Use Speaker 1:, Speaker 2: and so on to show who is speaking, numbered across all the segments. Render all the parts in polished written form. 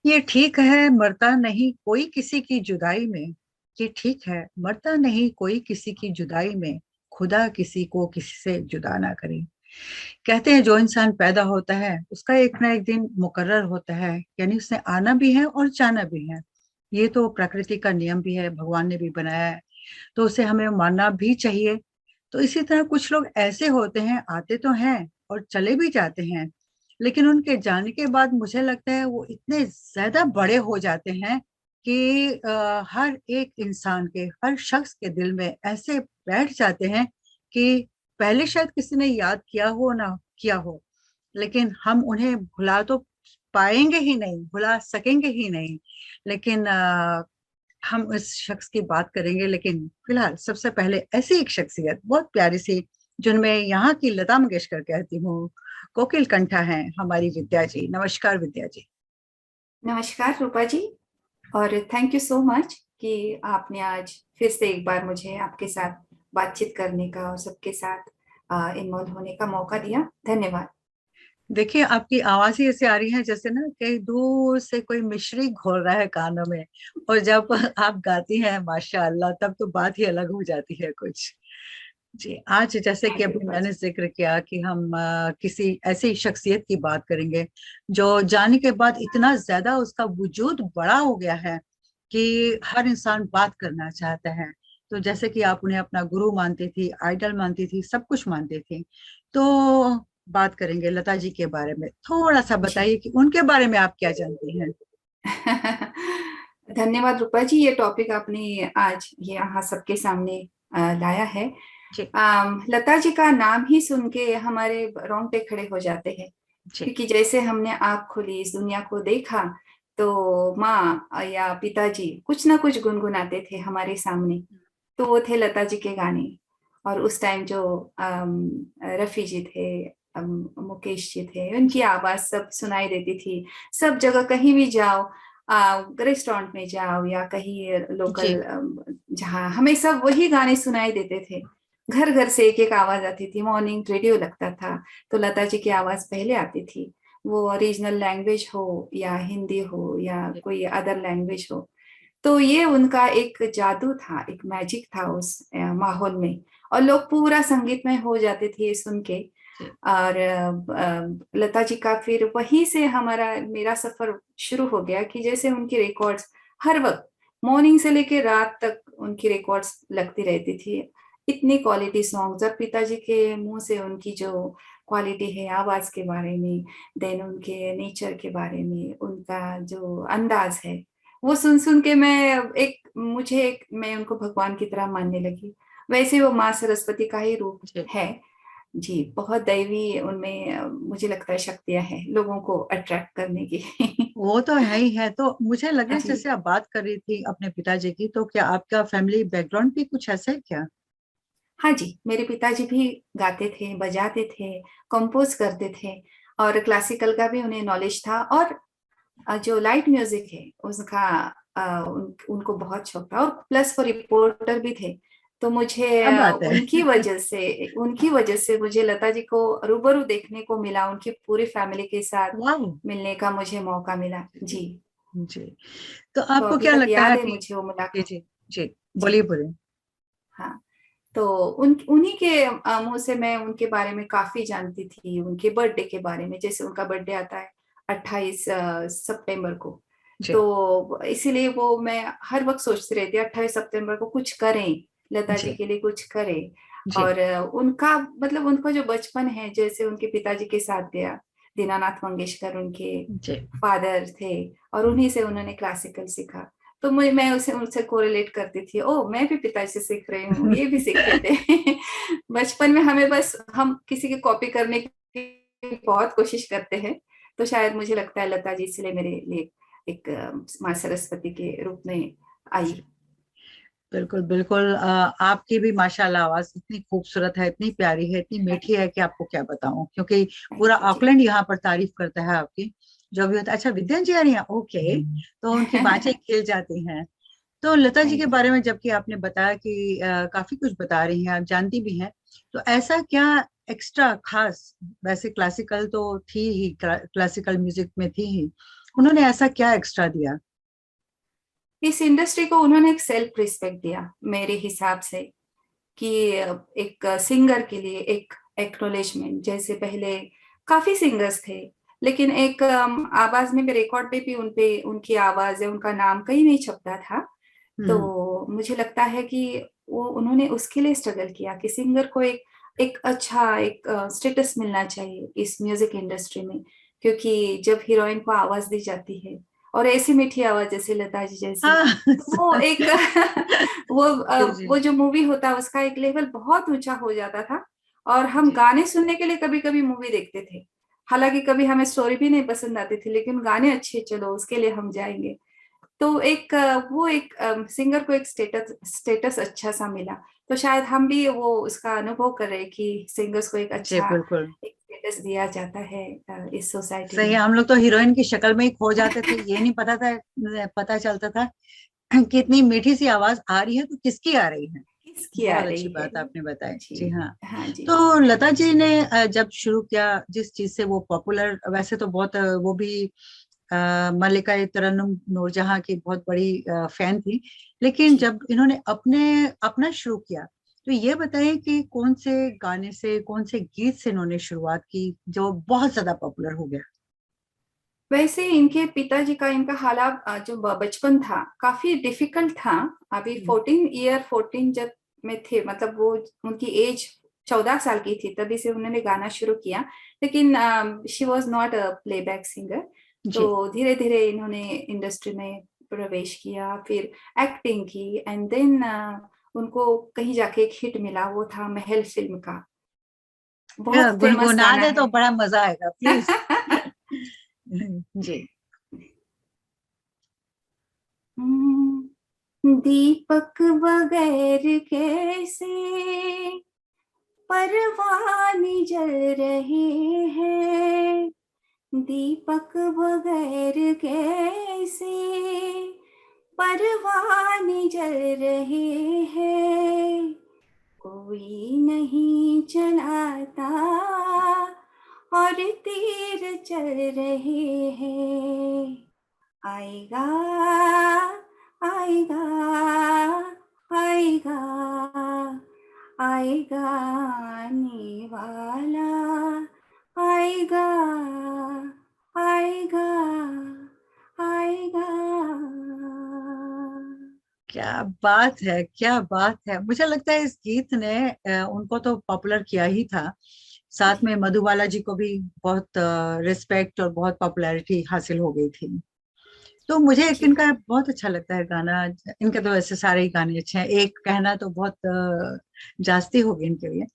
Speaker 1: ये ठीक है मरता नहीं कोई किसी की जुदाई में। ये ठीक है मरता नहीं कोई किसी की जुदाई में। खुदा किसी को किसी से जुदा ना करे। कहते हैं जो इंसान पैदा होता है उसका एक ना एक दिन मुकर्रर होता है, यानी उसने आना भी है और जाना भी है। ये तो प्रकृति का नियम भी है, भगवान ने भी बनाया है, तो उसे हमें मानना भी चाहिए। तो इसी तरह कुछ लोग ऐसे होते हैं, आते तो हैं और चले भी जाते हैं, लेकिन उनके जाने के बाद मुझे लगता है वो इतने ज्यादा बड़े हो जाते हैं कि हर एक इंसान के, हर शख्स के दिल में ऐसे बैठ जाते हैं कि पहले शायद किसी ने याद किया हो ना किया हो, लेकिन हम उन्हें भुला तो पाएंगे ही नहीं, भुला सकेंगे ही नहीं। लेकिन हम इस शख्स की बात करेंगे, लेकिन फिलहाल सबसे पहले ऐसी एक शख्सियत बहुत प्यारी सी, जिनमें यहाँ की लता मंगेशकर कहती हूँ, कोकिल कंठा है हमारी विद्या जी। नमस्कार विद्या जी।
Speaker 2: नमस्कार रूपा जी। और थैंक यू सो मच कि आपने आज फिर से एक बार मुझे आपके साथ बातचीत करने का और सबके साथ इन्वॉल्व होने का मौका दिया। धन्यवाद।
Speaker 1: देखिए आपकी आवाज ही ऐसे आ रही है जैसे ना कहीं दूर से कोई मिश्री घोल रहा है कानों में, और जब आप गाती हैं माशाअल्लाह तब तो बात ही अलग हो जाती है कुछ। जी, आज जैसे कि
Speaker 2: थैंक यू
Speaker 1: अभी
Speaker 2: रूपा
Speaker 1: मैंने
Speaker 2: जी।
Speaker 1: जिक्र किया कि हम किसी ऐसी शख्सियत की बात करेंगे जो जाने के बाद इतना ज्यादा उसका वजूद बड़ा हो गया है कि हर इंसान बात करना चाहता है। तो जैसे कि आप उन्हें अपना गुरु मानती थी, आइडल मानती थी, सब कुछ मानती थी, तो बात करेंगे लता जी के बारे में। थोड़ा सा
Speaker 2: जी।
Speaker 1: बताइए कि उनके बारे में आप क्या जानती हैं।
Speaker 2: धन्यवाद रूपा जी, ये टॉपिक आपने आज ये यहाँ सबके सामने लाया है।
Speaker 1: जी।
Speaker 2: लता जी का नाम ही सुन के हमारे रोंगटे खड़े हो जाते हैं,
Speaker 1: जी।
Speaker 2: क्योंकि जैसे हमने आँख खोली, इस दुनिया को देखा, तो माँ या पिताजी कुछ ना कुछ गुनगुनाते थे हमारे सामने। तो वो थे लता जी के गाने। और उस टाइम जो रफी जी थे, मुकेश जी थे, उनकी आवाज सब सुनाई देती थी। सब जगह कहीं भी जाओ, रेस्टोरेंट में जाओ या कहीं लोकल,
Speaker 1: जी।
Speaker 2: जहाँ हमें सब वही गाने सुनाई देते थे। घर घर से एक एक आवाज आती थी। मॉर्निंग रेडियो लगता था तो लता जी की आवाज पहले आती थी। वो रीजनल लैंग्वेज हो या हिंदी हो या
Speaker 1: जी।
Speaker 2: कोई अदर लैंग्वेज हो, तो ये उनका एक जादू था, एक मैजिक था उस माहौल में। और लोग पूरा संगीत में हो जाते थे ये सुन के।
Speaker 1: जी।
Speaker 2: और लता जी का फिर वहीं से हमारा मेरा सफर शुरू हो गया कि जैसे उनकी रिकॉर्ड्स हर वक्त, मॉर्निंग से लेके रात तक उनकी रिकॉर्ड्स लगती रहती थी। इतनी क्वालिटी सॉन्ग जब पिताजी के मुंह से उनकी जो क्वालिटी है आवाज के बारे में, देन उनके नेचर के बारे में, उनका जो अंदाज है, वो सुन सुन के मैं उनको भगवान की तरह मानने लगी। वैसे वो माँ सरस्वती का ही रूप
Speaker 1: जी।
Speaker 2: है। जी, बहुत दैवी उनमें मुझे लगता है शक्तियां हैं लोगों को अट्रैक्ट करने की।
Speaker 1: वो तो है ही है। तो मुझे लगा
Speaker 2: जी।
Speaker 1: जैसे आप बात कर रही थी अपने पिताजी की, तो क्या आपका फैमिली बैकग्राउंड भी कुछ ऐसा है क्या।
Speaker 2: हाँ जी, मेरे पिताजी भी गाते थे, बजाते थे, कंपोज करते थे। और क्लासिकल का भी उन्हें नॉलेज था। और जो लाइट म्यूजिक है उसका उनको बहुत शौक था। और प्लस वो रिपोर्टर भी थे। तो मुझे
Speaker 1: क्या बात है।
Speaker 2: उनकी वजह से मुझे लता जी को रूबरू देखने को मिला, उनकी पूरी फैमिली के साथ
Speaker 1: वाह।
Speaker 2: मिलने का मुझे मौका मिला।
Speaker 1: जी।
Speaker 2: जी।
Speaker 1: जी। तो
Speaker 2: तो
Speaker 1: आपको
Speaker 2: अभी
Speaker 1: क्या
Speaker 2: तक
Speaker 1: लगता
Speaker 2: याद
Speaker 1: है
Speaker 2: है
Speaker 1: कि।
Speaker 2: मुझे वो
Speaker 1: जी।
Speaker 2: मुलाकात।
Speaker 1: जी। जी।
Speaker 2: जी।
Speaker 1: बोलिए बोलिए।
Speaker 2: हाँ। तो उन उन्हीं के मुंह से मैं उनके बारे में काफी जानती थी, उनके बर्थडे के बारे में। जैसे उनका बर्थडे आता है 28 सितंबर को।
Speaker 1: जी।
Speaker 2: तो इसीलिए वो मैं हर वक्त सोचती रहती 28 सितंबर को कुछ करें, लता जी
Speaker 1: जी।
Speaker 2: के लिए कुछ करें।
Speaker 1: जी।
Speaker 2: और उनका मतलब उनका जो बचपन है, जैसे उनके पिताजी के साथ गया। दीनानाथ मंगेशकर उनके
Speaker 1: जी।
Speaker 2: फादर थे। और उन्हीं से उन्होंने क्लासिकल सीखा। तो मैं उसे उनसे कोरिलेट करती थी, ओ मैं भी पिताजी से सीख रही हूँ, ये भी सीखे थे। बचपन में हमें बस हम किसी की कॉपी करने की बहुत कोशिश करते हैं। तो शायद मुझे लगता है लता जी इसलिए मेरे लिए एक माँ सरस्वती के रूप में आई।
Speaker 1: बिल्कुल बिल्कुल। आपकी भी माशाल्लाह आवाज इतनी खूबसूरत है, इतनी प्यारी है, इतनी मीठी है कि आपको क्या बताऊं, क्योंकि पूरा
Speaker 2: थैंक यू जी।
Speaker 1: ऑकलैंड यहाँ पर तारीफ करता है आपकी। जो भी होता है। अच्छा विद्या जी आ रही हैं, ओके। तो उनकी बातें खिल जाती हैं। तो लता जी के
Speaker 2: थैंक यू।
Speaker 1: बारे में जबकि आपने बताया कि काफी कुछ बता रही हैं, आप जानती भी हैं, तो ऐसा क्या एक्स्ट्रा खास। वैसे क्लासिकल तो थी ही, क्लासिकल म्यूजिक में थी ही, उन्होंने ऐसा क्या एक्स्ट्रा दिया?
Speaker 2: इस इंडस्ट्री को उन्होंने एक सेल्फ रिस्पेक्ट दिया मेरे हिसाब से, कि एक सिंगर के लिए एक एक्नोलेजमेंट। जैसे पहले काफी सिंगर्स थे, लेकिन एक आवाज में भी, रिकॉर्ड पे भी उनपे उनकी आवाज है, उनका नाम कहीं नहीं छपता था।
Speaker 1: हम्म।
Speaker 2: तो मुझे लगता है कि वो उन्होंने उसके लिए स्ट्रगल किया कि सिंगर को एक एक अच्छा एक स्टेटस मिलना चाहिए इस म्यूजिक इंडस्ट्री में। क्योंकि जब हीरोइन को आवाज दी जाती है, और ऐसी मीठी आवाज जैसे लता जी जैसी,
Speaker 1: हाँ।
Speaker 2: तो वो एक
Speaker 1: जी जी।
Speaker 2: वो जो मूवी होता है उसका एक लेवल बहुत ऊंचा हो जाता था। और हम
Speaker 1: जी
Speaker 2: गाने सुनने के लिए कभी कभी मूवी देखते थे। हालांकि कभी हमें स्टोरी भी नहीं पसंद आती थी, लेकिन गाने अच्छे, चलो उसके लिए हम जाएंगे। तो एक वो एक सिंगर को एक स्टेटस स्टेटस अच्छा सा मिला। तो शायद हम भी वो उसका अनुभव कर रहे हैं कि सिंगर्स को एक
Speaker 1: जी
Speaker 2: अच्छा
Speaker 1: बिल्कुल
Speaker 2: एक स्टेटस दिया जाता है इस सोसाइटी
Speaker 1: सही है।
Speaker 2: में।
Speaker 1: हम लोग तो हीरोइन की शक्ल में ही खो जाते थे, ये नहीं पता था, पता चलता था कि इतनी मीठी सी आवाज आ रही है तो किसकी आ रही है।
Speaker 2: किसकी आ
Speaker 1: बहुत अच्छी
Speaker 2: रही है।
Speaker 1: बात आपने बताई
Speaker 2: जी।
Speaker 1: जी हाँ।
Speaker 2: हाँ जी।
Speaker 1: तो लता जी ने जब शुरू किया जिस चीज से वो पॉपुलर, वैसे तो बहुत वो भी मल्लिका तरन्नुम नूरजहां की बहुत बड़ी फैन थी, लेकिन
Speaker 2: जी,
Speaker 1: जब इन्होंने अपने अपना शुरू किया, तो ये बताइए कि कौन से गाने से, कौन से गीत से इन्होंने शुरुआत की जो बहुत ज्यादा पॉपुलर हो गया?
Speaker 2: वैसे इनके पिताजी का, इनका हालात जो बचपन था काफी डिफिकल्ट था। अभी
Speaker 1: हम्म।
Speaker 2: 14 जब में थे, मतलब वो उनकी एज 14 साल की थी तभी से उन्होंने गाना शुरू किया। लेकिन she was not a playback singer.
Speaker 1: जी।
Speaker 2: तो धीरे धीरे इन्होंने इंडस्ट्री में प्रवेश किया, फिर एक्टिंग की, एंड देन उनको कहीं जाके एक हिट मिला, वो था महल फिल्म का। बहुत फेमस
Speaker 1: गुनगुना
Speaker 2: गाना
Speaker 1: दे तो
Speaker 2: है।
Speaker 1: बड़ा मजा आएगा प्लीज। जी।
Speaker 2: दीपक बगैर कैसे परवाने जल रहे हैं, दीपक बगैर कैसे परवाने जल रहे हैं, कोई नहीं चलाता और तीर चल रहे हैं, आएगा आएगा आएगा आएगा आने वाला, आएगा आएगा आएगा।
Speaker 1: क्या बात है, क्या बात है! मुझे लगता है इस गीत ने उनको तो पॉपुलर किया ही था, साथ में मधुबाला जी को भी बहुत रिस्पेक्ट और बहुत पॉपुलैरिटी हासिल हो गई थी। तो मुझे एक
Speaker 2: जी
Speaker 1: इनका बहुत अच्छा लगता है गाना। इनके तो वैसे सारे ही गाने अच्छे हैं, एक कहना तो बहुत जास्ती होगी इनके लिए।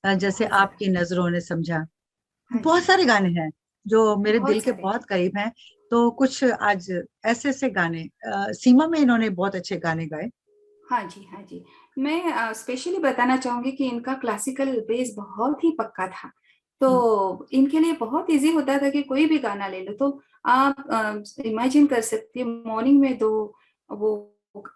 Speaker 1: जैसे
Speaker 2: बहुत ज्यादा।
Speaker 1: आपकी नजरों ने समझा,
Speaker 2: हाँ
Speaker 1: बहुत
Speaker 2: जी।
Speaker 1: सारे गाने हैं जो मेरे दिल
Speaker 2: बहुत
Speaker 1: के
Speaker 2: सारे।
Speaker 1: बहुत करीब हैं। तो कुछ आज ऐसे ऐसे गाने, सीमा में इन्होंने बहुत अच्छे गाने गाए।
Speaker 2: हाँ जी, हाँ जी। मैं स्पेशली बताना चाहूंगी कि इनका क्लासिकल बेस बहुत ही पक्का था।
Speaker 1: हम्म।
Speaker 2: तो इनके लिए बहुत इजी होता था कि कोई भी गाना ले लो। तो आप इमेजिन कर सकती है, मॉर्निंग में दो वो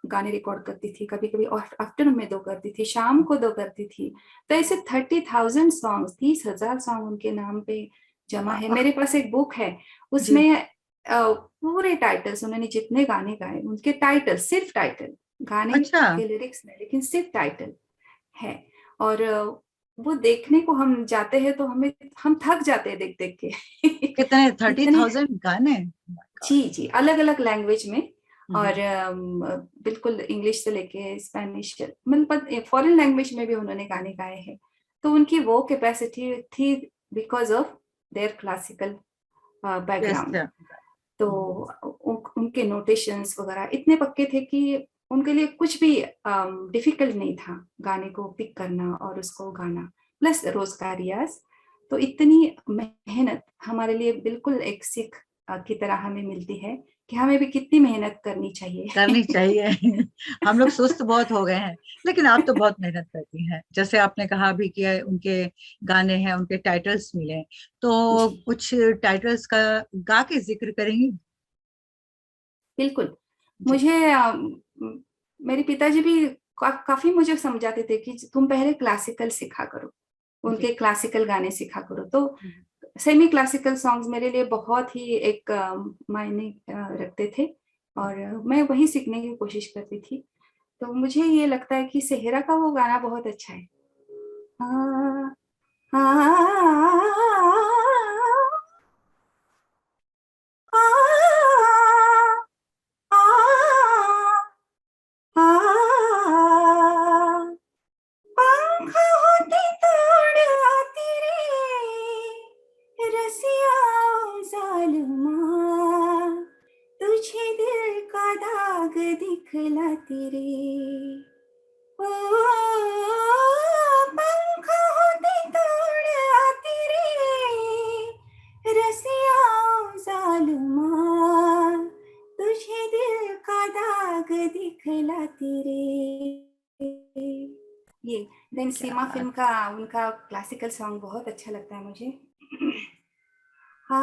Speaker 2: गाने रिकॉर्ड करती थी, कभी कभी आफ्टरनून में दो करती थी, शाम को दो करती थी। तो ऐसे 30,000 सॉन्ग, 30,000 सॉन्ग उनके नाम पे जमा है।
Speaker 1: वाह।
Speaker 2: मेरे पास एक बुक है,
Speaker 1: जी।
Speaker 2: उसमें पूरे टाइटल्स, उन्होंने जितने गाने गाए उनके टाइटल, सिर्फ टाइटल, गाने
Speaker 1: अच्छा।
Speaker 2: के लिरिक्स में, लेकिन सिर्फ टाइटल है। और वो देखने को हम जाते हैं तो हम थक जाते हैं देख देख के।
Speaker 1: कितने, थर्टी
Speaker 2: इतने।
Speaker 1: थाउजेंड गाने! My God।
Speaker 2: जी जी, अलग अलग लैंग्वेज में। और
Speaker 1: हम्म।
Speaker 2: बिल्कुल इंग्लिश से लेके स्पेनिश, मतलब फॉरेन लैंग्वेज में भी उन्होंने गाने गाए हैं। तो उनकी वो कैपेसिटी थी because of their classical
Speaker 1: yes.
Speaker 2: Background. तो उनके नोटेशंस वगैरह इतने पक्के थे कि उनके लिए कुछ भी डिफिकल्ट नहीं था गाने को पिक करना और उसको गाना, प्लस रोज का रियाज। तो इतनी मेहनत हमारे लिए बिल्कुल एक सीख की तरह हमें मिलती है कि हमें भी कितनी मेहनत करनी
Speaker 1: करनी
Speaker 2: चाहिए।
Speaker 1: चाहिए। हम लोग सुस्त बहुत हो गए हैं, लेकिन आप तो बहुत मेहनत करती हैं। जैसे आपने कहा अभी कि उनके गाने हैं, उनके टाइटल्स मिले हैं, तो
Speaker 2: जी
Speaker 1: कुछ टाइटल्स का गा के जिक्र करेंगी?
Speaker 2: बिल्कुल।
Speaker 1: जी
Speaker 2: मुझे मेरे पिताजी भी काफी मुझे समझाते थे कि तुम पहले क्लासिकल सीखा करो,
Speaker 1: जी।
Speaker 2: उनके क्लासिकल गाने सीखा करो। तो सेमी क्लासिकल सॉन्ग्स मेरे लिए बहुत ही एक मायने रखते थे, और मैं वही सीखने की कोशिश करती थी। तो मुझे ये लगता है कि सेहरा का वो गाना बहुत अच्छा है। आ, आ, आ, आ, आ, पंख होते तोड़ आती रे रसिया जालिमा, तुझे दिल का दाग दिखलाती रे। ओ पंख होते तोड़ आती रे रसिया जालिमा, तुझे दिल का दाग दिखलाती रे। ये देन
Speaker 1: क्या
Speaker 2: सीमा
Speaker 1: बात।
Speaker 2: फिल्म का उनका क्लासिकल सॉन्ग बहुत अच्छा लगता है मुझे। आ,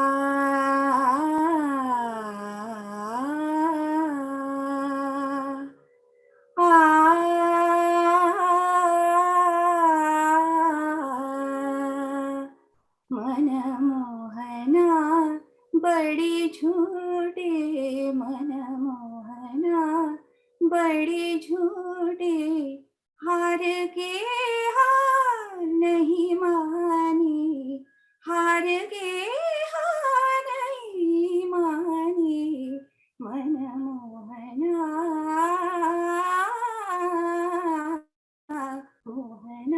Speaker 2: मनमोहना बड़ी झूठे, मनमोहना बड़ी झूठे, हार के हार नहीं मानी, हार के हार नहीं मानी, मनमोहना मोहना।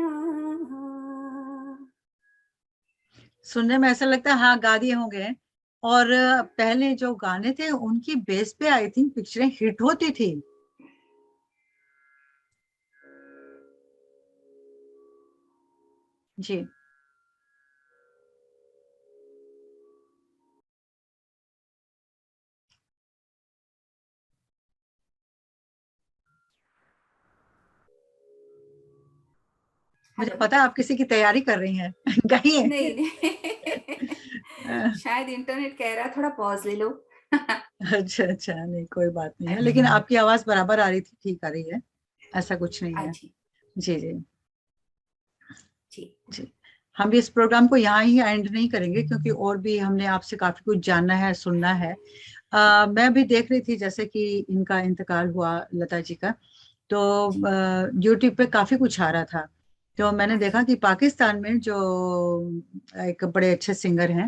Speaker 1: सुनने में ऐसा लगता है हाँ गा दिए होंगे। और पहले जो गाने थे उनकी बेस पे आई थिंक पिक्चरें हिट होती थी। जी। मुझे
Speaker 2: हेलो।
Speaker 1: पता है आप किसी की तैयारी कर रही हैं। गाइए।
Speaker 2: नहीं नहीं शायद इंटरनेट कह रहा है थोड़ा पॉज ले लो।
Speaker 1: अच्छा अच्छा, नहीं कोई बात नहीं है,
Speaker 2: अच्छा।
Speaker 1: लेकिन आपकी आवाज बराबर आ रही थी, ठीक आ रही है, ऐसा कुछ नहीं है।
Speaker 2: जी
Speaker 1: जी जी।
Speaker 2: जी।
Speaker 1: जी। हम भी इस प्रोग्राम को यहाँ ही एंड नहीं करेंगे क्योंकि और भी हमने आपसे काफी कुछ जानना है, सुनना है। मैं भी देख रही थी जैसे कि इनका इंतकाल हुआ, लता जी का। तो
Speaker 2: जी
Speaker 1: यूट्यूब पे काफी कुछ आ रहा था। तो मैंने
Speaker 2: हाँ
Speaker 1: देखा
Speaker 2: जी
Speaker 1: कि पाकिस्तान में जो एक बड़े अच्छे सिंगर हैं,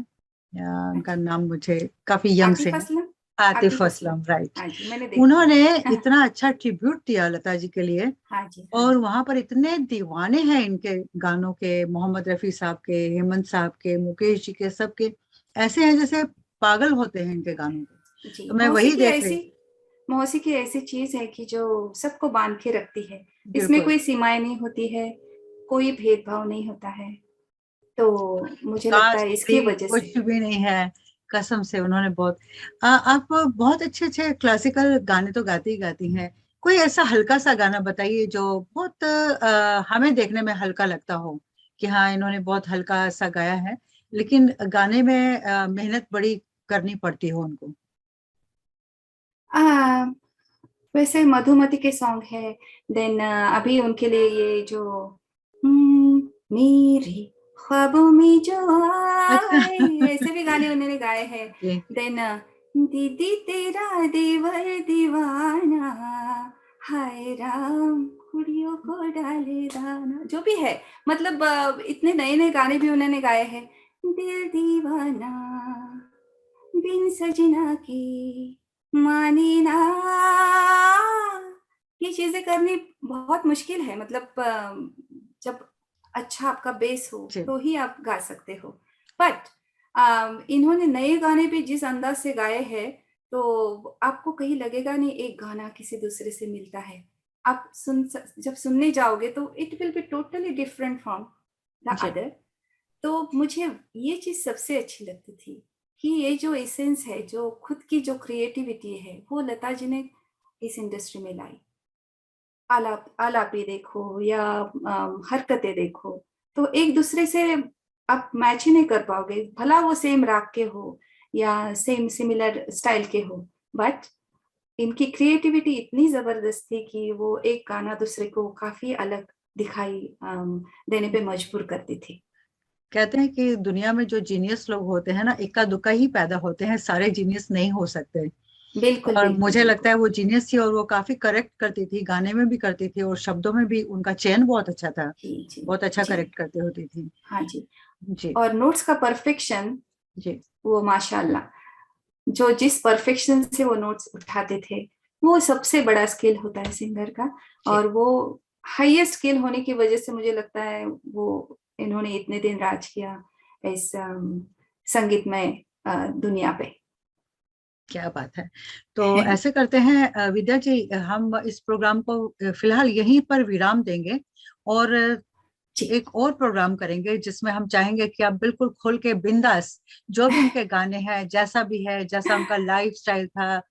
Speaker 2: हाँ
Speaker 1: उनका
Speaker 2: जी।
Speaker 1: नाम मुझे, काफी यंग से
Speaker 2: आतिफ
Speaker 1: हैं,
Speaker 2: असलम।
Speaker 1: आतिफ
Speaker 2: आतिफ असलम।
Speaker 1: असलम, राइट।
Speaker 2: हाँ जी मैंने देखा
Speaker 1: उन्होंने
Speaker 2: है।
Speaker 1: इतना अच्छा ट्रिब्यूट दिया लता जी के लिए।
Speaker 2: हाँ जी हाँ
Speaker 1: और
Speaker 2: जी।
Speaker 1: वहां पर इतने दीवाने हैं इनके गानों के, मोहम्मद रफी साहब के, हेमंत साहब के, मुकेश जी के, सबके ऐसे हैं जैसे पागल होते हैं इनके गानों पे।
Speaker 2: जी
Speaker 1: तो मैं वही देख रही थी।
Speaker 2: मौसीकी ऐसी चीज है कि जो सबको बांध के रखती है। इसमें
Speaker 1: बिल्कुल।
Speaker 2: कोई सीमाएं नहीं होती है, कोई भेदभाव नहीं होता है। तो मुझे लगता
Speaker 1: कास्ट
Speaker 2: है इसकी
Speaker 1: भी
Speaker 2: वजह से।
Speaker 1: कुछ भी नहीं है। कसम से उन्होंने बहुत आप बहुत अच्छे अच्छे क्लासिकल गाने तो गाती ही गाती हैं। कोई ऐसा हल्का सा गाना बताइए जो बहुत हमें देखने में हल्का लगता हो, कि हाँ इन्होंने बहुत हल्का सा गाया है, लेकिन गाने में मेहनत बड़ी करनी पड़ती हो उनको।
Speaker 2: आ, वैसे मधुमति के सॉन्ग है। देन अभी उनके लिए ये जो मेरी ख्वाबों में जो
Speaker 1: अच्छा।
Speaker 2: आए, ऐसे भी गाने उन्होंने गाए हैं।
Speaker 1: जी।
Speaker 2: देन दीदी तेरा देवर दीवाना, हाय राम कुड़ियों को डाले दाना, जो भी है। मतलब इतने नए नए गाने भी उन्होंने गाए हैं। दिल दीवाना बिन सजना की मानी ना, ये चीजें करनी बहुत मुश्किल है। मतलब जब अच्छा आपका बेस हो
Speaker 1: जी।
Speaker 2: तो ही आप गा सकते हो। बट इन्होंने नए गाने भी जिस अंदाज से गाए हैं, तो आपको कहीं लगेगा नहीं एक गाना किसी दूसरे से मिलता है। आप जब सुनने जाओगे तो it will be totally different from the
Speaker 1: जी।
Speaker 2: अदर। तो मुझे ये चीज सबसे अच्छी लगती थी कि ये जो एसेंस है, जो खुद की जो क्रिएटिविटी है, वो लता जी ने इस इंडस्ट्री में लाई। आलापी देखो या हरकतें देखो, तो एक दूसरे से आप मैच ही नहीं कर पाओगे, भला वो सेम राग के हो या सेम सिमिलर स्टाइल के हो। बट इनकी क्रिएटिविटी इतनी जबरदस्त थी कि वो एक गाना दूसरे को काफी अलग दिखाई देने पे मजबूर करती थी।
Speaker 1: कहते हैं कि दुनिया में जो जीनियस लोग होते हैं ना, इक्का दुक्का ही पैदा होते हैं, सारे जीनियस नहीं हो सकते।
Speaker 2: बिल्कुल
Speaker 1: और
Speaker 2: बिल्कुल
Speaker 1: मुझे लगता
Speaker 2: बिल्कुल।
Speaker 1: है वो जीनियस थी, और वो काफी करेक्ट करती थी, गाने में भी करती थी और शब्दों में भी उनका चयन बहुत अच्छा था।
Speaker 2: जी जी
Speaker 1: बहुत अच्छा
Speaker 2: जी।
Speaker 1: करेक्ट करती होती थी।
Speaker 2: हाँ जी।
Speaker 1: जी।
Speaker 2: और नोट्स का परफेक्शन,
Speaker 1: जी।
Speaker 2: वो माशाल्लाह, जो जिस परफेक्शन से वो नोट्स उठाते थे, वो सबसे बड़ा स्किल होता है सिंगर का।
Speaker 1: जी।
Speaker 2: और वो हाईएस्ट स्किल होने की वजह से मुझे लगता है वो इन्होंने इतने दिन राज किया इस संगीतमय दुनिया पे।
Speaker 1: क्या बात है। तो ऐसे करते हैं विद्या जी, हम इस प्रोग्राम को फिलहाल यहीं पर विराम देंगे, और
Speaker 2: जी।
Speaker 1: एक और प्रोग्राम करेंगे जिसमें हम चाहेंगे कि आप बिल्कुल खुल के बिंदास, जो भी उनके गाने हैं, जैसा भी है, जैसा उनका लाइफ स्टाइल था,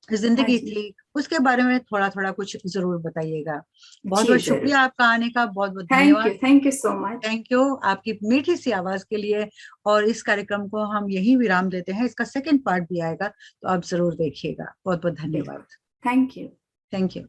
Speaker 2: हाँ
Speaker 1: जिंदगी
Speaker 2: जी।
Speaker 1: थी, उसके बारे में थोड़ा थोड़ा कुछ जरूर बताइएगा। बहुत
Speaker 2: जी
Speaker 1: बहुत
Speaker 2: जरूर।
Speaker 1: शुक्रिया आपका आने का, बहुत बहुत धन्यवाद।
Speaker 2: Thank you so much.
Speaker 1: Thank you आपकी मीठी सी आवाज के लिए। और इस कार्यक्रम को हम यहीं विराम देते हैं, इसका सेकंड पार्ट भी आएगा, तो आप जरूर देखिएगा। बहुत बहुत धन्यवाद।
Speaker 2: बिल्कुल। Thank you.
Speaker 1: Thank you.